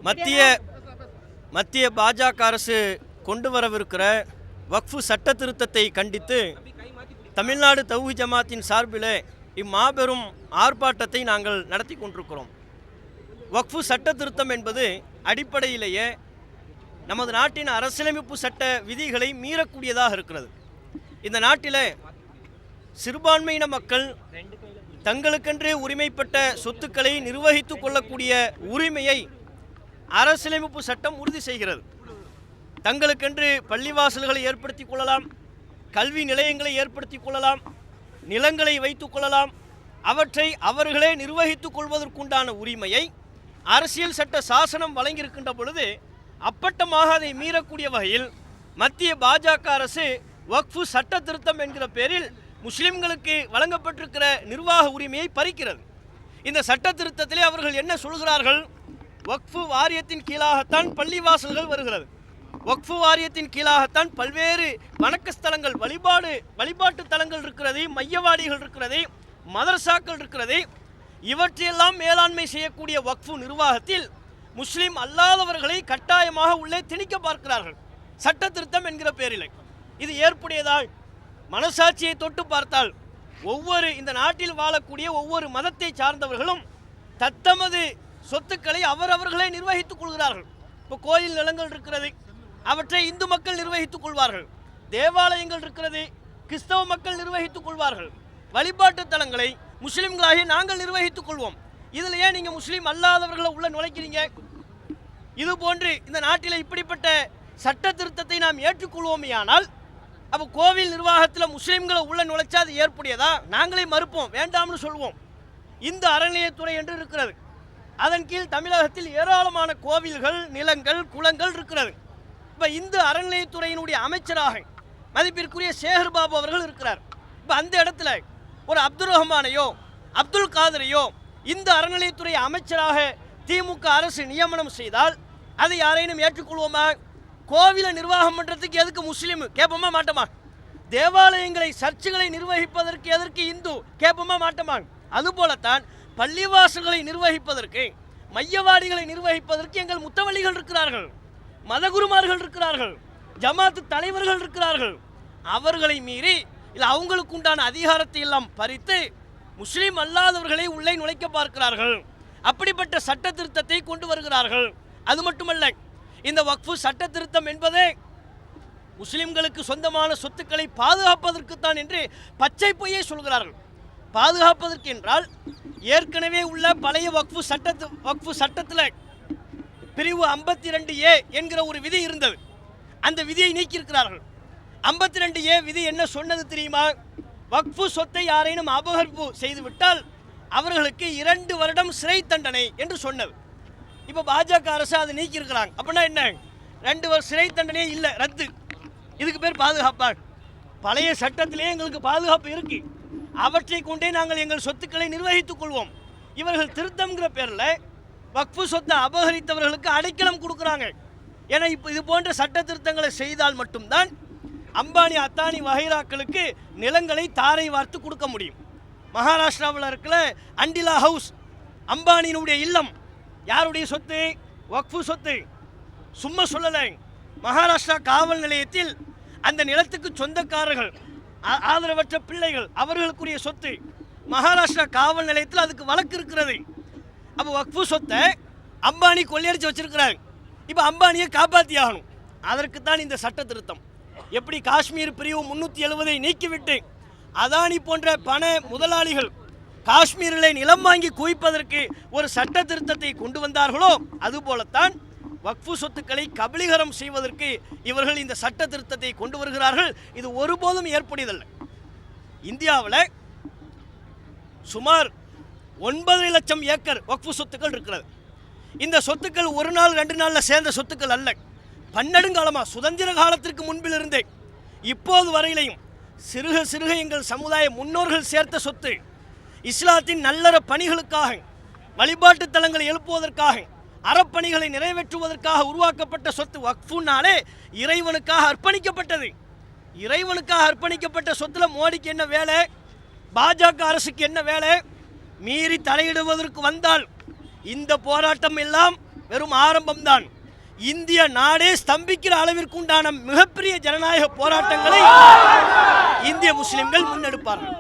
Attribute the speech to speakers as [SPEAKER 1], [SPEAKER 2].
[SPEAKER 1] மத்திய பாஜக அரசு கொண்டு வரவிருக்கிற வக்ஃபு சட்ட திருத்தத்தை கண்டித்து தமிழ்நாடு தௌஹீத் ஜமாத்தின் சார்பில் இம்மாபெரும் ஆர்ப்பாட்டத்தை நாங்கள் நடத்தி கொண்டிருக்கிறோம். வக்ஃபு சட்ட திருத்தம் என்பது அடிப்படையிலேயே நமது நாட்டின் அரசியலமைப்பு சட்ட விதிகளை மீறக்கூடியதாக இருக்கிறது. இந்த நாட்டில் சிறுபான்மையின மக்கள் தங்களுக்கென்றே உரிமைப்பட்ட சொத்துக்களை நிர்வகித்து கொள்ளக்கூடிய உரிமையை அரசியலமைப்பு சட்டம் உறுதி செய்கிறது. தங்களுக்கென்று பள்ளிவாசல்களை ஏற்படுத்தி கொள்ளலாம், கல்வி நிலையங்களை ஏற்படுத்தி கொள்ளலாம், நிலங்களை வைத்துக் கொள்ளலாம். அவற்றை அவர்களே நிர்வகித்துக் கொள்வதற்குண்டான உரிமையை அரசியல் சட்ட சாசனம் வழங்கியிருக்கின்ற பொழுது அப்பட்டமாக அதை மீறக்கூடிய வகையில் மத்திய பாஜக அரசு வக்ஃபு சட்ட திருத்தம் என்கிற பேரில் முஸ்லிம்களுக்கு வழங்கப்பட்டிருக்கிற நிர்வாக உரிமையை பறிக்கிறது. இந்த சட்ட திருத்தத்திலே அவர்கள் என்ன சொல்கிறார்கள்? வக்ஃபு வாரியத்தின் கீழாகத்தான் பள்ளிவாசல்கள் வருகிறது, வக்ஃபு வாரியத்தின் கீழாகத்தான் பல்வேறு வணக்க ஸ்தலங்கள், வழிபாட்டு தலங்கள் இருக்கிறது, மையவாடிகள் இருக்கிறது, மதரசாக்கள் இருக்கிறது. இவற்றையெல்லாம் மேலாண்மை செய்யக்கூடிய வக்ஃபு நிர்வாகத்தில் முஸ்லிம் அல்லாதவர்களை கட்டாயமாக உள்ளே திணிக்க பார்க்கிறார்கள் சட்ட திருத்தம் என்கிற பேரில். இது ஏற்புடையதால் மனசாட்சியை தொட்டு பார்த்தால் ஒவ்வொரு இந்த நாட்டில் வாழக்கூடிய ஒவ்வொரு மதத்தை சார்ந்தவர்களும் தத்தமது சொத்துக்களை அவரவர்களே நிர்வகித்துக் கொள்கிறார்கள். இப்போ கோயில் நிலங்கள் இருக்கிறது, அவற்றை இந்து மக்கள் நிர்வகித்துக் கொள்வார்கள். தேவாலயங்கள் இருக்கிறது, கிறிஸ்தவ மக்கள் நிர்வகித்துக் கொள்வார்கள். வழிபாட்டு தலங்களை முஸ்லிம்களாகி நாங்கள் நிர்வகித்துக் கொள்வோம். இதில் ஏன் நீங்கள் முஸ்லீம் அல்லாதவர்களை உள்ள நுழைக்கிறீங்க? இது போன்று இந்த நாட்டில் இப்படிப்பட்ட சட்ட திருத்தத்தை நாம் ஏற்றுக்கொள்வோமே ஆனால் அப்போ கோவில் நிர்வாகத்தில் முஸ்லீம்களை உள்ள நுழைச்சா அது ஏற்புடையதா? நாங்களே மறுப்போம், வேண்டாம்னு சொல்வோம். இந்த அறநிலையத்துறை என்று இருக்கிறது, அதன் கீழ் தமிழகத்தில் ஏராளமான கோவில்கள், நிலங்கள், குளங்கள் இருக்கிறது. இப்போ இந்த அறநிலையத்துறையினுடைய அமைச்சராக மதிப்பிற்குரிய சேகர் பாபு அவர்கள் இருக்கிறார். இப்போ அந்த இடத்துல ஒரு அப்துல் ரஹ்மானையோ அப்துல் காதரையோ இந்த அறநிலையத்துறை அமைச்சராக திமுக அரசு நியமனம் செய்தால் அதை யாரையும் ஏற்றுக்கொள்வோமா? கோவிலை நிர்வாகம் பண்ணுறதுக்கு எதுக்கு முஸ்லீம் கேட்போமா மாட்டோமா? தேவாலயங்களை, சர்ச்சுகளை நிர்வகிப்பதற்கு எதற்கு இந்து கேட்போமா மாட்டோமா? அதுபோலத்தான் பள்ளிவாசல்களை நிர்வகிப்பதற்கு, மையவாடிகளை நிர்வகிப்பதற்கு எங்கள் முத்தவள்ளிகள் இருக்கிறார்கள், மதகுருமார்கள் இருக்கிறார்கள், ஜமாத்து தலைவர்கள் இருக்கிறார்கள். அவர்களை மீறி இல்லை அவங்களுக்கு உண்டான அதிகாரத்தை எல்லாம் பறித்து முஸ்லீம் அல்லாதவர்களை உள்ளே நுழைக்க பார்க்கிறார்கள். அப்படிப்பட்ட சட்ட திருத்தத்தை கொண்டு வருகிறார்கள். அது மட்டுமல்ல, இந்த வக்ஃபு சட்ட திருத்தம் என்பதே முஸ்லிம்களுக்கு சொந்தமான சொத்துக்களை பாதுகாப்பதற்குத்தான் என்று பச்சை பொய்யை சொல்கிறார்கள். பாதுகாப்பதற்கு என்றால் ஏற்கனவே உள்ள பழைய வக்ஃபு சட்டத்தில் பிரிவு 52A என்கிற ஒரு விதி இருந்தது. அந்த விதியை நீக்கியிருக்கிறார்கள். 52A விதி என்ன சொன்னது தெரியுமா? வக்ஃபு சொத்தை யாரேனும் அபகரிப்பு செய்துவிட்டால் அவர்களுக்கு 2 வருடம் சிறை தண்டனை என்று சொன்னது. இப்போ பாஜக அரசு அதை நீக்கியிருக்கிறாங்க. அப்படின்னா என்ன? 2 வருஷம் சிறை தண்டனையே இல்லை, ரத்து. இதுக்கு பேர் பாதுகாப்பா? பழைய சட்டத்திலே எங்களுக்கு பாதுகாப்பு இருக்கு, அவற்றை கொண்டே நாங்கள் எங்கள் சொத்துக்களை நிர்வகித்துக் கொள்வோம். இவர்கள் திருத்தம்ங்கிற பேரில் வக்ஃபு சொத்தை அபகரித்தவர்களுக்கு அடைக்கலம் கொடுக்குறாங்க. ஏன்னா இப்போ இது போன்ற சட்ட திருத்தங்களை செய்தால் மட்டும்தான் அம்பானி, அத்தானி வகைராக்களுக்கு நிலங்களை தாரை வார்த்து கொடுக்க முடியும். மகாராஷ்டிராவில் இருக்கிற அண்டிலா ஹவுஸ், அம்பானியினுடைய இல்லம் யாருடைய சொத்து? வக்ஃபு சொத்து. சும்மா சொல்லலை, மகாராஷ்டிரா காவல் நிலையத்தில் அந்த நிலத்துக்கு சொந்தக்காரர்கள், ஆதரவற்ற பிள்ளைகள், அவர்களுக்குரிய சொத்து. மகாராஷ்டிரா காவல் நிலையத்தில் அதுக்கு வழக்கு இருக்கிறது. அப்போ வக்ஃபு சொத்தை அம்பானி கொள்ளையடிச்சு வச்சிருக்கிறாங்க. இப்போ அம்பானியை காப்பாற்றி ஆகணும். அதற்குத்தான் இந்த சட்ட திருத்தம். எப்படி காஷ்மீர் பிரிவு 370ஐ நீக்கிவிட்டு அதானி போன்ற பண முதலாளிகள் காஷ்மீரில் நிலம் வாங்கி குவிப்பதற்கு ஒரு சட்ட திருத்தத்தை கொண்டு வந்தார்களோ அதுபோலத்தான் வக்ஃபு சொத்துக்களை கபலீகரம் செய்வதற்கு இவர்கள் இந்த சட்ட திருத்தத்தை கொண்டு வருகிறார்கள். இது ஒருபோதும் ஏற்புடையதல்ல. இந்தியாவில் சுமார் 9 லட்சம் ஏக்கர் வக்ஃபு சொத்துக்கள் இருக்கிறது. இந்த சொத்துக்கள் ஒரு நாள் 2 நாளில் சேர்ந்த சொத்துக்கள் அல்ல. பன்னெடுங்காலமாக சுதந்திர காலத்திற்கு முன்பிலிருந்தே இப்போது வரையிலையும் சிறுக சிறுக எங்கள் சமுதாய முன்னோர்கள் சேர்த்த சொத்து. இஸ்லாத்தின் நல்லற பணிகளுக்காக, வழிபாட்டு தலங்களை எழுப்புவதற்காக, அறப்பணிகளை நிறைவேற்றுவதற்காக உருவாக்கப்பட்ட சொத்து. வக்ஃபுனாலே இறைவனுக்காக அர்ப்பணிக்கப்பட்டது. இறைவனுக்காக அர்ப்பணிக்கப்பட்ட சொத்துல மோடிக்கு என்ன வேலை? பாஜக அரசுக்கு என்ன வேலை? மீறி தலையிடுவதற்கு வந்தால் இந்த போராட்டம் எல்லாம் வெறும் ஆரம்பம்தான். இந்திய நாடே ஸ்தம்பிக்கிற அளவிற்கு உண்டான மிகப்பெரிய ஜனநாயக போராட்டங்களை இந்திய முஸ்லிம்கள் முன்னெடுப்பார்கள்.